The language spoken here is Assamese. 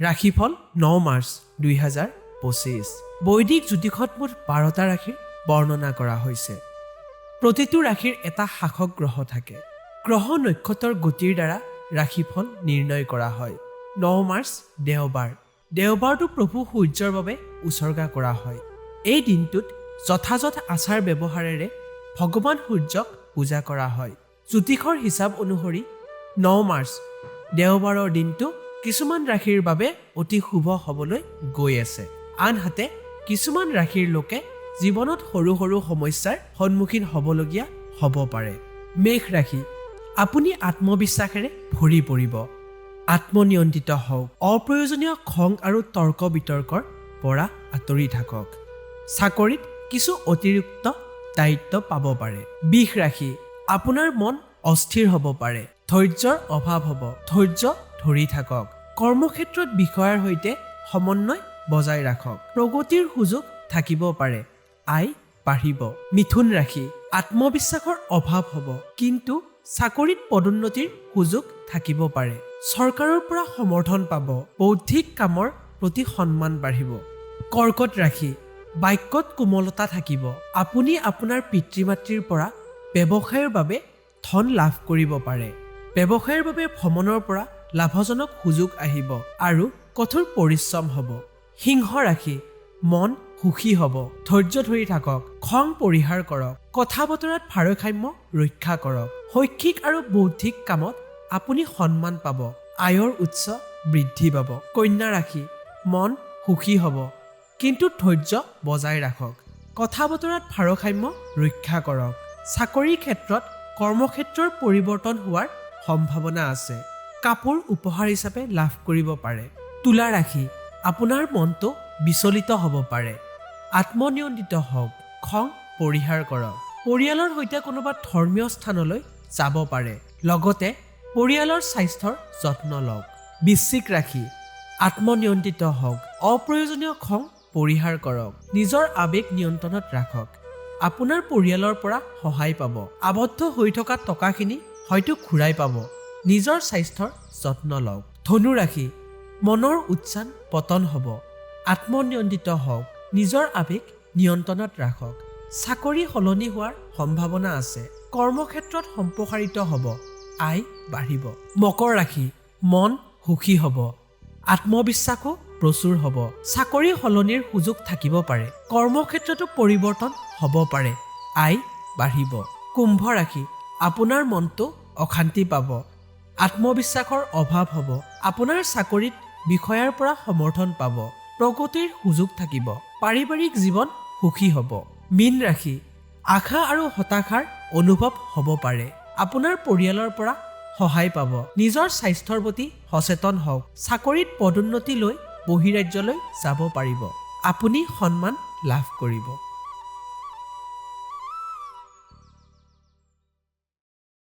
ৰাশিফল 9 মাৰ্চ 2025। বৈদিক জ্যোতিষত মুঠ 12টা ৰাশিৰ বৰ্ণনা কৰা হৈছে। প্ৰতিটো ৰাশিৰ এটা শাসক গ্ৰহ থাকে। গ্ৰহ নক্ষত্ৰৰ গতিৰ দ্বাৰা ৰাশিফল নিৰ্ণয় কৰা হয়। 9 মাৰ্চ দেওবাৰ। দেওবাৰটো প্ৰভু সূৰ্যৰ বাবে উৎসৰ্গা কৰা হয়। এই দিনটোত যথাযথ আচাৰ ব্যৱহাৰেৰে ভগৱান সূৰ্যক পূজা কৰা হয়। জ্যোতিষৰ হিচাপ অনুসৰি 9 মাৰ্চ দেওবাৰৰ দিনটো কিছুমান ৰাশিৰ বাবে অতি শুভ হ'বলৈ গৈ আছে। আনহাতে কিছুমান ৰাশিৰ লোকে জীৱনত সৰু সৰু সমস্যাৰ সন্মুখীন হ'বলগীয়া হ'ব পাৰে। মেষ ৰাশি, আপুনি আত্মবিশ্বাসেৰে ভৰি পৰিব। আত্মনিয়ন্ত্ৰিত হওক। অপ্ৰয়োজনীয় খং আৰু তৰ্ক বিতৰ্কৰ পৰা আঁতৰি থাকক। চাকৰিত কিছু অতিৰিক্ত দায়িত্ব পাব পাৰে। বৃষ ৰাশি, আপোনাৰ মন অস্থিৰ হ'ব পাৰে। ধৈৰ্যৰ অভাৱ হ'ব। ধৈৰ্য ধৰি থাকক। কৰ্মক্ষেত্ৰত বিষয়াৰ সৈতে সমন্বয় বজাই ৰাখক। প্ৰগতিৰ সুযোগ থাকিব পাৰে। আয় বাঢ়িব। মিথুন ৰাশি, আত্মবিশ্বাসৰ অভাৱ হ'ব, কিন্তু চাকৰিত পদোন্নতিৰ সুযোগ থাকিব পাৰে। চৰকাৰৰ পৰা সমৰ্থন পাব। বৌদ্ধিক কামৰ প্ৰতি সন্মান বাঢ়িব। কৰ্কট ৰাশি, বাক্যত কোমলতা থাকিব। আপুনি আপোনাৰ পিতৃ মাতৃৰ পৰা ব্যৱসায়ৰ বাবে ধন লাভ কৰিব পাৰে। ব্যৱসায়ৰ বাবে ভ্ৰমণৰ পৰা লাভজনক সুযোগ আহিব আৰু কঠোৰ পৰিশ্ৰম হ'ব। সিংহ ৰাশি, মন সুখী হ'ব। ধৈৰ্য ধৰি থাকক। খং পৰিহাৰ কৰক। কথা বতৰাত ভাৰসাম্য ৰক্ষা কৰক। শৈক্ষিক আৰু বৌদ্ধিক কামত আপুনি সন্মান পাব। আয়ৰ উৎস বৃদ্ধি পাব। কন্যা ৰাশি, মন সুখী হ'ব, কিন্তু ধৈৰ্য বজাই ৰাখক। কথা বতৰাত ভাৰসাম্য ৰক্ষা কৰক। চাকৰিৰ ক্ষেত্ৰত কৰ্মক্ষেত্ৰৰ পৰিৱৰ্তন হোৱাৰ সম্ভাৱনা আছে। কাপোৰ উপহাৰ হিচাপে লাভ কৰিব পাৰে। তুলা ৰাশি, আপোনাৰ মনটো বিচলিত হ'ব পাৰে। আত্মনিয়ন্ত্ৰিত হওক। খং পৰিহাৰ কৰক। পৰিয়ালৰ সৈতে কোনোবা ধৰ্মীয় স্থানলৈ যাব পাৰে। লগতে পৰিয়ালৰ স্বাস্থ্যৰ যত্ন লওক। বৃশ্চিক ৰাশি, আত্মনিয়ন্ত্ৰিত হওক। অপ্ৰয়োজনীয় খং পৰিহাৰ কৰক। নিজৰ আৱেগ নিয়ন্ত্ৰণত ৰাখক। আপোনাৰ পৰিয়ালৰ পৰা সহায় পাব। আবদ্ধ হৈ থকা টকাখিনি হয়তো ঘূৰাই পাব। নিজৰ স্বাস্থ্যৰ যত্ন লওক। ধনু ৰাশি, মনৰ উচ্চান পতন হ'ব। আত্মনিয়ন্ত্ৰিত হওক। নিজৰ আৱেগ নিয়ন্ত্ৰণত ৰাখক। চাকৰি সলনি হোৱাৰ সম্ভাৱনা আছে। কৰ্মক্ষেত্ৰত সম্প্ৰসাৰিত হ'ব। আয় বাঢ়িব। মকৰ ৰাশি, মন সুখী হ'ব। আত্মবিশ্বাসো প্ৰচুৰ হ'ব। চাকৰি সলনিৰ সুযোগ থাকিব পাৰে। কৰ্মক্ষেত্ৰতো পৰিৱৰ্তন হ'ব পাৰে। আয় বাঢ়িব। কুম্ভ ৰাশি, আপোনাৰ মনটো অশান্তি পাব। আত্মবিশ্বাসৰ অভাৱ হ'ব। আপোনাৰ চাকৰিত বিষয়াৰ পৰা সমৰ্থন পাব। প্ৰগতিৰ সুযোগ থাকিব। পাৰিবাৰিক জীৱন সুখী হ'ব। মীন ৰাশি, আশা আৰু হতাশাৰ অনুভৱ হ'ব পাৰে। আপোনাৰ পৰিয়ালৰ পৰা সহায় পাব। নিজৰ স্বাস্থ্যৰ প্ৰতি সচেতন হওক। চাকৰিত পদোন্নতি লৈ বহিৰাজ্যলৈ যাব পাৰিব। আপুনি সন্মান লাভ কৰিব।